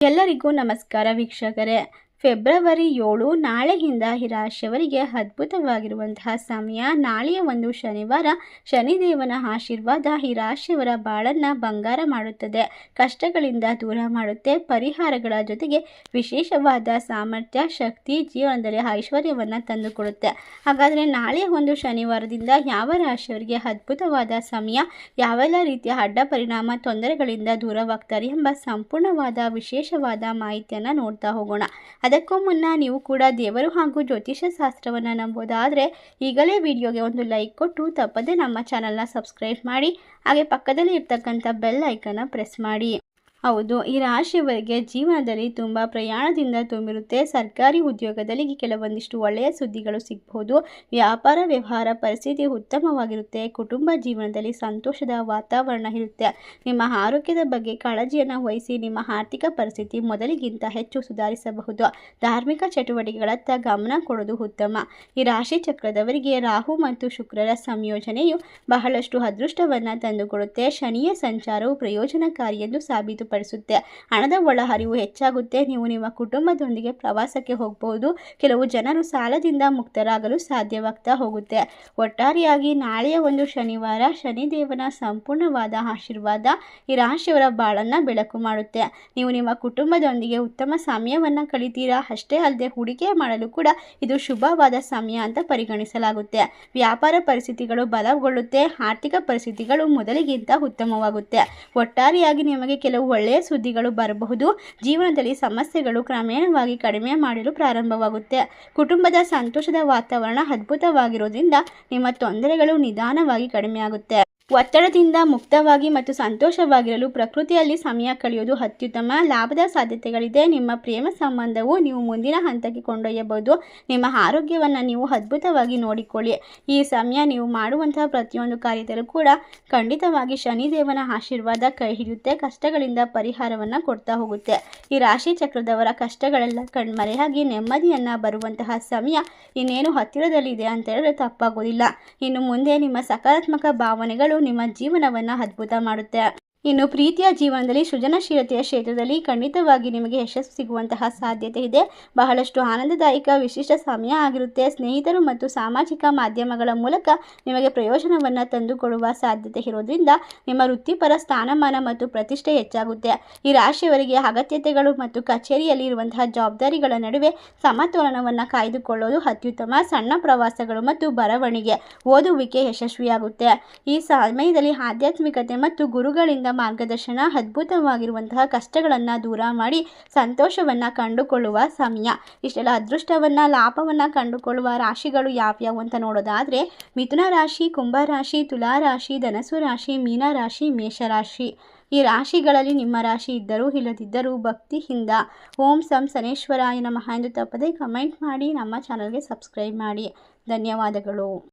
ಎಲ್ಲರಿಗೂ ನಮಸ್ಕಾರ ವೀಕ್ಷಕರೇ. ಫೆಬ್ರವರಿ 7 ನಾಳೆಯಿಂದ ಈ ರಾಶಿಯವರಿಗೆ ಅದ್ಭುತವಾಗಿರುವಂತಹ ಸಮಯ. ನಾಳೆಯ ಒಂದು ಶನಿವಾರ, ಶನಿದೇವನ ಆಶೀರ್ವಾದ ಈ ರಾಶಿಯವರ ಬಾಳನ್ನು ಬಂಗಾರ ಮಾಡುತ್ತದೆ, ಕಷ್ಟಗಳಿಂದ ದೂರ ಮಾಡುತ್ತೆ, ಪರಿಹಾರಗಳ ಜೊತೆಗೆ ವಿಶೇಷವಾದ ಸಾಮರ್ಥ್ಯ, ಶಕ್ತಿ, ಜೀವನದಲ್ಲಿ ಐಶ್ವರ್ಯವನ್ನು ತಂದುಕೊಡುತ್ತೆ. ಹಾಗಾದರೆ ನಾಳೆಯ ಒಂದು ಶನಿವಾರದಿಂದ ಯಾವ ರಾಶಿಯವರಿಗೆ ಅದ್ಭುತವಾದ ಸಮಯ, ಯಾವೆಲ್ಲ ರೀತಿಯ ಅಡ್ಡ ಪರಿಣಾಮ, ತೊಂದರೆಗಳಿಂದ ದೂರವಾಗ್ತಾರೆ ಎಂಬ ಸಂಪೂರ್ಣವಾದ ವಿಶೇಷವಾದ ಮಾಹಿತಿಯನ್ನು ನೋಡ್ತಾ ಹೋಗೋಣ. ಅದಕ್ಕೂ ಮುನ್ನ ನೀವು ಕೂಡ ದೇವರು ಹಾಗೂ ಜ್ಯೋತಿಷ್ಯ ಶಾಸ್ತ್ರವನ್ನು ನಂಬೋದಾದರೆ ಈಗಲೇ ವಿಡಿಯೋಗೆ ಒಂದು ಲೈಕ್ ಕೊಟ್ಟು ತಪ್ಪದೆ ನಮ್ಮ ಚಾನಲ್ನ ಸಬ್ಸ್ಕ್ರೈಬ್ ಮಾಡಿ, ಹಾಗೆ ಪಕ್ಕದಲ್ಲಿ ಇರ್ತಕ್ಕಂಥ ಬೆಲ್ ಐಕನ್ನ ಪ್ರೆಸ್ ಮಾಡಿ. ಹೌದು, ಈ ರಾಶಿಯವರಿಗೆ ಜೀವನದಲ್ಲಿ ತುಂಬ ಪ್ರಯಾಣದಿಂದ ತುಂಬಿರುತ್ತೆ. ಸರ್ಕಾರಿ ಉದ್ಯೋಗದಲ್ಲಿ ಕೆಲವೊಂದಿಷ್ಟು ಒಳ್ಳೆಯ ಸುದ್ದಿಗಳು ಸಿಗ್ಬೋದು. ವ್ಯಾಪಾರ ವ್ಯವಹಾರ ಪರಿಸ್ಥಿತಿ ಉತ್ತಮವಾಗಿರುತ್ತೆ. ಕುಟುಂಬ ಜೀವನದಲ್ಲಿ ಸಂತೋಷದ ವಾತಾವರಣ ಇರುತ್ತೆ. ನಿಮ್ಮ ಆರೋಗ್ಯದ ಬಗ್ಗೆ ಕಾಳಜಿಯನ್ನು ವಹಿಸಿ ನಿಮ್ಮ ಆರ್ಥಿಕ ಪರಿಸ್ಥಿತಿ ಮೊದಲಿಗಿಂತ ಹೆಚ್ಚು ಸುಧಾರಿಸಬಹುದು. ಧಾರ್ಮಿಕ ಚಟುವಟಿಕೆಗಳತ್ತ ಗಮನ ಕೊಡೋದು ಉತ್ತಮ. ಈ ರಾಶಿ ಚಕ್ರದವರಿಗೆ ರಾಹು ಮತ್ತು ಶುಕ್ರರ ಸಂಯೋಜನೆಯು ಬಹಳಷ್ಟು ಅದೃಷ್ಟವನ್ನು ತಂದುಕೊಡುತ್ತೆ. ಶನಿಯ ಸಂಚಾರವು ಪ್ರಯೋಜನಕಾರಿ ಎಂದು ಸಾಬೀತು ಪಡಿಸುತ್ತೆ. ಹಣದ ಒಳಹರಿವು ಹೆಚ್ಚಾಗುತ್ತೆ. ನೀವು ನಿಮ್ಮ ಕುಟುಂಬದೊಂದಿಗೆ ಪ್ರವಾಸಕ್ಕೆ ಹೋಗಬಹುದು. ಕೆಲವು ಜನರು ಸಾಲದಿಂದ ಮುಕ್ತರಾಗಲು ಸಾಧ್ಯವಾಗ್ತಾ ಹೋಗುತ್ತೆ. ಒಟ್ಟಾರೆಯಾಗಿ ನಾಳೆಯ ಒಂದು ಶನಿವಾರ, ಶನಿದೇವನ ಸಂಪೂರ್ಣವಾದ ಆಶೀರ್ವಾದ ಈ ರಾಶಿಯವರ ಬಾಳನ್ನ ಬೆಳಕು ಮಾಡುತ್ತೆ. ನೀವು ನಿಮ್ಮ ಕುಟುಂಬದೊಂದಿಗೆ ಉತ್ತಮ ಸಮಯವನ್ನು ಕಳಿತೀರಾ. ಅಷ್ಟೇ ಅಲ್ಲದೆ ಹೂಡಿಕೆ ಮಾಡಲು ಕೂಡ ಇದು ಶುಭವಾದ ಸಮಯ ಅಂತ ಪರಿಗಣಿಸಲಾಗುತ್ತೆ. ವ್ಯಾಪಾರ ಪರಿಸ್ಥಿತಿಗಳು ಬಲಗೊಳ್ಳುತ್ತೆ. ಆರ್ಥಿಕ ಪರಿಸ್ಥಿತಿಗಳು ಮೊದಲಿಗಿಂತ ಉತ್ತಮವಾಗುತ್ತೆ. ಒಟ್ಟಾರೆಯಾಗಿ ನಿಮಗೆ ಕೆಲವು ಒಳ್ಳೆಯ ಸುದ್ದಿಗಳು ಬರಬಹುದು. ಜೀವನದಲ್ಲಿ ಸಮಸ್ಯೆಗಳು ಕ್ರಮೇಣವಾಗಿ ಕಡಿಮೆ ಮಾಡಲು ಪ್ರಾರಂಭವಾಗುತ್ತೆ. ಕುಟುಂಬದ ಸಂತೋಷದ ವಾತಾವರಣ ಅದ್ಭುತವಾಗಿರೋದ್ರಿಂದ ನಿಮ್ಮ ತೊಂದರೆಗಳು ನಿಧಾನವಾಗಿ ಕಡಿಮೆ ಆಗುತ್ತೆ. ಒತ್ತಡದಿಂದ ಮುಕ್ತವಾಗಿ ಮತ್ತು ಸಂತೋಷವಾಗಿರಲು ಪ್ರಕೃತಿಯಲ್ಲಿ ಸಮಯ ಕಳೆಯೋದು ಅತ್ಯುತ್ತಮ. ಲಾಭದ ಸಾಧ್ಯತೆಗಳಿದೆ. ನಿಮ್ಮ ಪ್ರೇಮ ಸಂಬಂಧವು ನೀವು ಮುಂದಿನ ಹಂತಕ್ಕೆ ಕೊಂಡೊಯ್ಯಬಹುದು. ನಿಮ್ಮ ಆರೋಗ್ಯವನ್ನು ನೀವು ಅದ್ಭುತವಾಗಿ ನೋಡಿಕೊಳ್ಳಿ. ಈ ಸಮಯ ನೀವು ಮಾಡುವಂತಹ ಪ್ರತಿಯೊಂದು ಕಾರ್ಯದಲ್ಲೂ ಕೂಡ ಖಂಡಿತವಾಗಿ ಶನಿದೇವನ ಆಶೀರ್ವಾದ ಕೈ ಹಿಡಿಯುತ್ತೆ. ಕಷ್ಟಗಳಿಂದ ಪರಿಹಾರವನ್ನು ಕೊಡ್ತಾ ಹೋಗುತ್ತೆ. ಈ ರಾಶಿ ಚಕ್ರದವರ ಕಷ್ಟಗಳೆಲ್ಲ ಕಣ್ಮರೆಯಾಗಿ ನೆಮ್ಮದಿಯನ್ನು ಬರುವಂತಹ ಸಮಯ ಇನ್ನೇನು ಹತ್ತಿರದಲ್ಲಿದೆ ಅಂತ ಹೇಳಿದ್ರೆ ತಪ್ಪಾಗೋದಿಲ್ಲ. ಇನ್ನು ಮುಂದೆ ನಿಮ್ಮ ಸಕಾರಾತ್ಮಕ ಭಾವನೆಗಳು ನಿಮ್ಮ ಜೀವನವನ್ನು ಅದ್ಭುತ ಮಾಡುತ್ತೆ. ಇನ್ನು ಪ್ರೀತಿಯ ಜೀವನದಲ್ಲಿ ಸೃಜನಶೀಲತೆಯ ಕ್ಷೇತ್ರದಲ್ಲಿ ಖಂಡಿತವಾಗಿ ನಿಮಗೆ ಯಶಸ್ಸು ಸಿಗುವಂತಹ ಸಾಧ್ಯತೆ ಇದೆ. ಬಹಳಷ್ಟು ಆನಂದದಾಯಕ ವಿಶಿಷ್ಟ ಸಮಯ ಆಗಿರುತ್ತೆ. ಸ್ನೇಹಿತರು ಮತ್ತು ಸಾಮಾಜಿಕ ಮಾಧ್ಯಮಗಳ ಮೂಲಕ ನಿಮಗೆ ಪ್ರಯೋಜನವನ್ನು ತಂದುಕೊಡುವ ಸಾಧ್ಯತೆ ಇರೋದ್ರಿಂದ ನಿಮ್ಮ ವೃತ್ತಿಪರ ಸ್ಥಾನಮಾನ ಮತ್ತು ಪ್ರತಿಷ್ಠೆ ಹೆಚ್ಚಾಗುತ್ತೆ. ಈ ರಾಶಿಯವರಿಗೆ ಅಗತ್ಯತೆಗಳು ಮತ್ತು ಕಚೇರಿಯಲ್ಲಿ ಇರುವಂತಹ ಜವಾಬ್ದಾರಿಗಳ ನಡುವೆ ಸಮತೋಲನವನ್ನು ಕಾಯ್ದುಕೊಳ್ಳೋದು ಅತ್ಯುತ್ತಮ. ಸಣ್ಣ ಪ್ರವಾಸಗಳು ಮತ್ತು ಬರವಣಿಗೆ, ಓದುವಿಕೆ ಯಶಸ್ವಿಯಾಗುತ್ತೆ. ಈ ಸಮಯದಲ್ಲಿ ಆಧ್ಯಾತ್ಮಿಕತೆ ಮತ್ತು ಗುರುಗಳಿಂದ ಮಾರ್ಗದರ್ಶನ ಅದ್ಭುತವಾಗಿರುವಂತಹ ಕಷ್ಟಗಳನ್ನು ದೂರ ಮಾಡಿ ಸಂತೋಷವನ್ನು ಕಂಡುಕೊಳ್ಳುವ ಸಮಯ. ಇಷ್ಟೆಲ್ಲ ಅದೃಷ್ಟವನ್ನು, ಲಾಭವನ್ನು ಕಂಡುಕೊಳ್ಳುವ ರಾಶಿಗಳು ಯಾವ್ಯಾವು ಅಂತ ನೋಡೋದಾದರೆ ಮಿಥುನ ರಾಶಿ, ಕುಂಭ ರಾಶಿ, ತುಲಾ ರಾಶಿ, ಧನಸ್ಸು ರಾಶಿ, ಮೀನ ರಾಶಿ, ಮೇಷರಾಶಿ. ಈ ರಾಶಿಗಳಲ್ಲಿ ನಿಮ್ಮ ರಾಶಿ ಇದ್ದರೂ ಇಲ್ಲದಿದ್ದರೂ ಭಕ್ತಿಯಿಂದ ಓಂ ಸಂ ಶನೇಶ್ವರಾಯ ನಮಃ ಎಂದು ತಪ್ಪದೆ ಕಮೆಂಟ್ ಮಾಡಿ ನಮ್ಮ ಚಾನಲ್ಗೆ ಸಬ್ಸ್ಕ್ರೈಬ್ ಮಾಡಿ. ಧನ್ಯವಾದಗಳು.